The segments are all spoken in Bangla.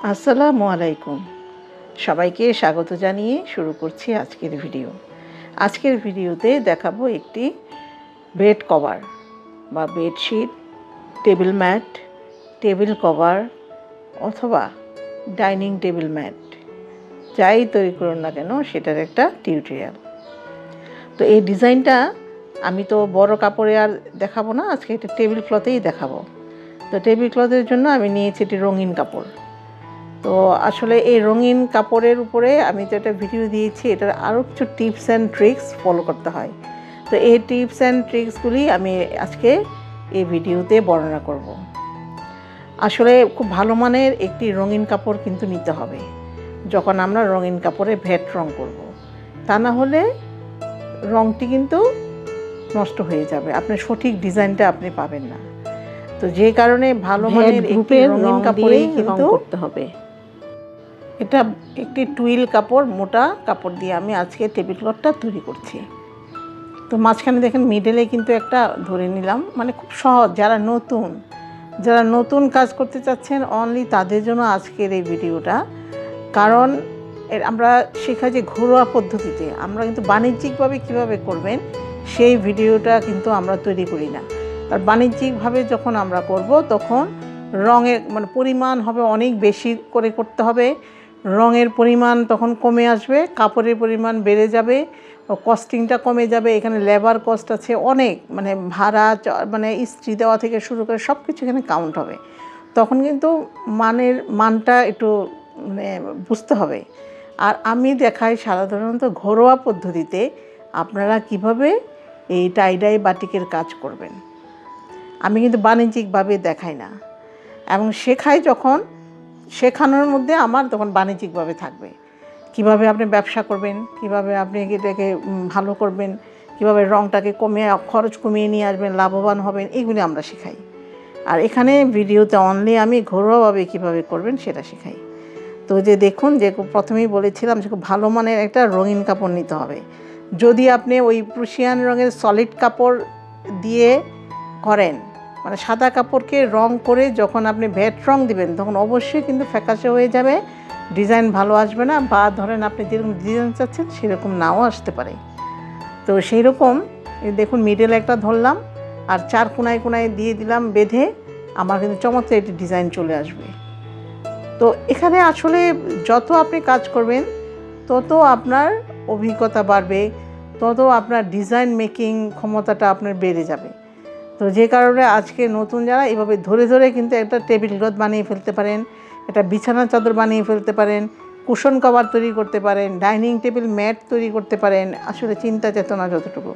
আসসালামু আলাইকুম, সবাইকে স্বাগত জানিয়ে শুরু করছি আজকের ভিডিও। আজকের ভিডিওতে দেখাবো একটি বেড কভার বা bedsheet, table mat, table cover অথবা ডাইনিং টেবিল ম্যাট, যাই তৈরি করুন না কেন সেটার একটা টিউটোরিয়াল। তো এই ডিজাইনটা আমি তো বড় কাপড়ে আর দেখাবো না, আজকে এটা টেবিল ক্লথেই দেখাবো। তো টেবিল ক্লথের জন্য আমি নিয়েছি একটি রঙিন কাপড়। তো আসলে এই রঙিন কাপড়ের উপরে আমি তো একটা ভিডিও দিয়েছি, এটার আরও কিছু টিপস অ্যান্ড ট্রিক্স ফলো করতে হয়। তো এই টিপস অ্যান্ড ট্রিক্সগুলি আমি আজকে এই ভিডিওতে বর্ণনা করব। আসলে খুব ভালো মানের একটি রঙিন কাপড় কিন্তু নিতে হবে যখন আমরা রঙিন কাপড়ে ভেট রং করব, তা না হলে রঙটি কিন্তু নষ্ট হয়ে যাবে, আপনার সঠিক ডিজাইনটা আপনি পাবেন না। তো যে কারণে ভালো মানের একটি রঙিন কাপড়েই কিন্তু করতে হবে। এটা একটি টুইল কাপড়, মোটা কাপড় দিয়ে আমি আজকে টেবিল ক্লথটা তৈরি করছি। তো মাঝখানে দেখেন মিডলে কিন্তু একটা ধরে নিলাম, মানে খুব সহজ। যারা নতুন কাজ করতে চাচ্ছেন অনলি তাদের জন্য আজকের এই ভিডিওটা। কারণ আমরা শেখাই যে ঘরোয়া পদ্ধতিতে, আমরা কিন্তু বাণিজ্যিকভাবে কিভাবে করবেন সেই ভিডিওটা কিন্তু আমরা তৈরি করি না। আর বাণিজ্যিকভাবে যখন আমরা করব তখন রঙের মানে পরিমাণ হবে অনেক বেশি করে করতে হবে, রঙের পরিমাণ তখন কমে আসবে, কাপড়ের পরিমাণ বেড়ে যাবে, কস্টিংটা কমে যাবে। এখানে লেবার কস্ট আছে অনেক, মানে ভাড়া, মানে ইস্ত্রি দেওয়া থেকে শুরু করে সব কিছু এখানে কাউন্ট হবে। তখন কিন্তু মানটা একটু মানে বুঝতে হবে। আর আমি দেখাই সাধারণত ঘরোয়া পদ্ধতিতে আপনারা কিভাবে এই টাইডাই বাটিকের কাজ করবেন। আমি কিন্তু বাণিজ্যিকভাবে দেখাই না, এবং শেখাই যখন শেখানোর মধ্যে আমার তখন বাণিজ্যিকভাবে থাকবে। কিভাবে আপনি ব্যবসা করবেন, কিভাবে আপনি এটাকে ভালো করবেন, কিভাবে রঙটাকে খরচ কমিয়ে নিয়ে আসবেন, লাভবান হবেন, এগুলি আমরা শেখাই। আর এখানে ভিডিওতে অনলি আমি ঘরোয়াভাবে কিভাবে করবেন সেটা শেখাই। তো যে দেখুন, যে প্রথমেই বলেছিলাম যে খুব ভালো মানের একটা রঙিন কাপড় নিতে হবে। যদি আপনি ওই প্রুশিয়ান রঙের সলিড কাপড় দিয়ে করেন, মানে সাদা কাপড়কে রং করে যখন আপনি ভেট রং দিবেন তখন অবশ্যই কিন্তু ফ্যাকাশে হয়ে যাবে, ডিজাইন ভালো আসবে না, বা ধরেন আপনি যেরকম ডিজাইন চাচ্ছেন সেরকম নাও আসতে পারে। তো সেই রকম দেখুন মিডলে একটা ধরলাম আর 4 কোনায় দিয়ে দিলাম বেঁধে, আমার কিন্তু চমৎকার একটি ডিজাইন চলে আসবে। তো এখানে আসলে যত আপনি কাজ করবেন তত আপনার অভিজ্ঞতা বাড়বে, তত আপনার ডিজাইন মেকিং ক্ষমতাটা আপনার বেড়ে যাবে। তো যে কারণে আজকে নতুন যারা এভাবে ধরে ধরে কিন্তু একটা টেবিল ক্লথ বানিয়ে ফেলতে পারেন, একটা বিছানার চাদর বানিয়ে ফেলতে পারেন, কুশন কভার তৈরি করতে পারেন, ডাইনিং টেবিল ম্যাট তৈরি করতে পারেন, আসলে চিন্তা চেতনা যতটুকু।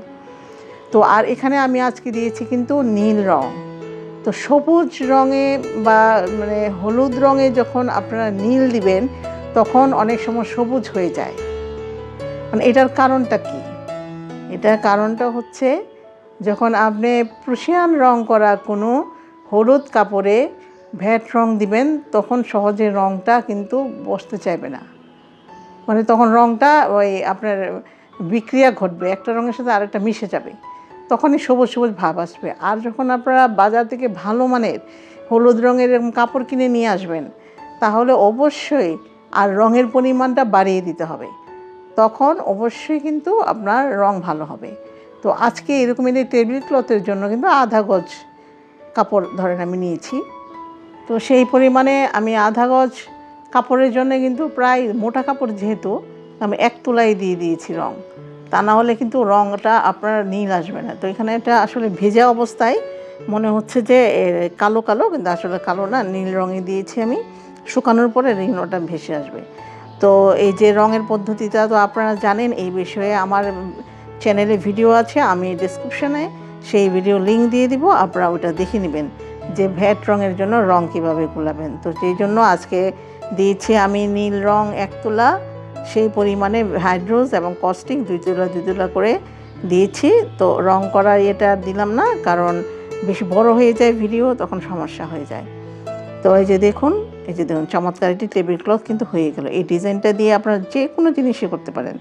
তো আর এখানে আমি আজকে দিয়েছি কিন্তু নীল রং। তো সবুজ রঙে বা মানে হলুদ রঙে যখন আপনারা নীল দিবেন তখন অনেক সময় সবুজ হয়ে যায়। মানে এটার কারণটা কি? এটার কারণটা হচ্ছে যখন আপনি প্রুশিয়ান রং করা কোনো হলুদ কাপড়ে ভ্যাট রং দিবেন তখন সহজে রংটা কিন্তু বসতে চাইবে না, মানে তখন রংটা ওই আপনার বিক্রিয়া ঘটবে, একটা রঙের সাথে আরেকটা মিশে যাবে, তখনই সবুজ সবুজ ভাব আসবে। আর যখন আপনারা বাজার থেকে ভালো মানের হলুদ রঙের এরকম কাপড় কিনে নিয়ে আসবেন তাহলে অবশ্যই আর রঙের পরিমাণটা বাড়িয়ে দিতে হবে, তখন অবশ্যই কিন্তু আপনার রং ভালো হবে। তো আজকে এরকম এই টেবিল ক্লথের জন্য কিন্তু আধা গজ কাপড় ধরেন আমি নিয়েছি। তো সেই পরিমাণে আমি আধা গজ কাপড়ের জন্য কিন্তু প্রায় মোটা কাপড় যেহেতু আমি 1 তোলাই দিয়ে দিয়েছি রং, তা না হলে কিন্তু রঙটা আপনার নীল আসবে না। তো এখানে এটা আসলে ভেজা অবস্থায় মনে হচ্ছে যে কালো কালো, কিন্তু আসলে কালো না, নীল রঙে দিয়েছি আমি। শুকানোর পরে নীলটা ভেসে আসবে। তো এই যে রঙের পদ্ধতিটা তো আপনারা জানেন, এই বিষয়ে আমার চ্যানেলে ভিডিও আছে, আমি ডেসক্রিপশনে সেই ভিডিও লিঙ্ক দিয়ে দিব, আপনারা ওটা দেখে নেবেন যে ভ্যাট রঙের জন্য রং কীভাবে গুলাবেন। তো সেই জন্য আজকে দিয়েছি আমি নীল রং 1 তোলা, সেই পরিমাণে হাইড্রোজ এবং কস্টিক 2 তোলা করে দিয়েছি। তো রং করার এটা দিলাম না, কারণ বেশি বড় হয়ে যায় ভিডিও, তখন সমস্যা হয়ে যায়। তো এই যে দেখুন চমৎকার একটি টেবিল ক্লথ কিন্তু হয়ে গেল। এই ডিজাইনটা দিয়ে আপনারা যে কোনো জিনিসই করতে পারেন,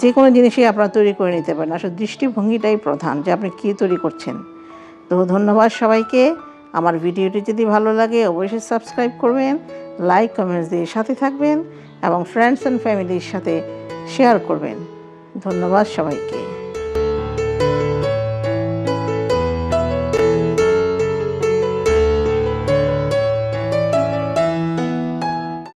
যে কোনো জিনিসই আপনারা তৈরি করে নিতে পারেন। আসলে দৃষ্টিভঙ্গিটাই প্রধান যে আপনি কী তৈরি করছেন। তো ধন্যবাদ সবাইকে। আমার ভিডিওটি যদি ভালো লাগে অবশ্যই সাবস্ক্রাইব করবেন, লাইক কমেন্টস দিয়ে সাথে থাকবেন এবং ফ্রেন্ডস অ্যান্ড ফ্যামিলির সাথে শেয়ার করবেন। ধন্যবাদ সবাইকে।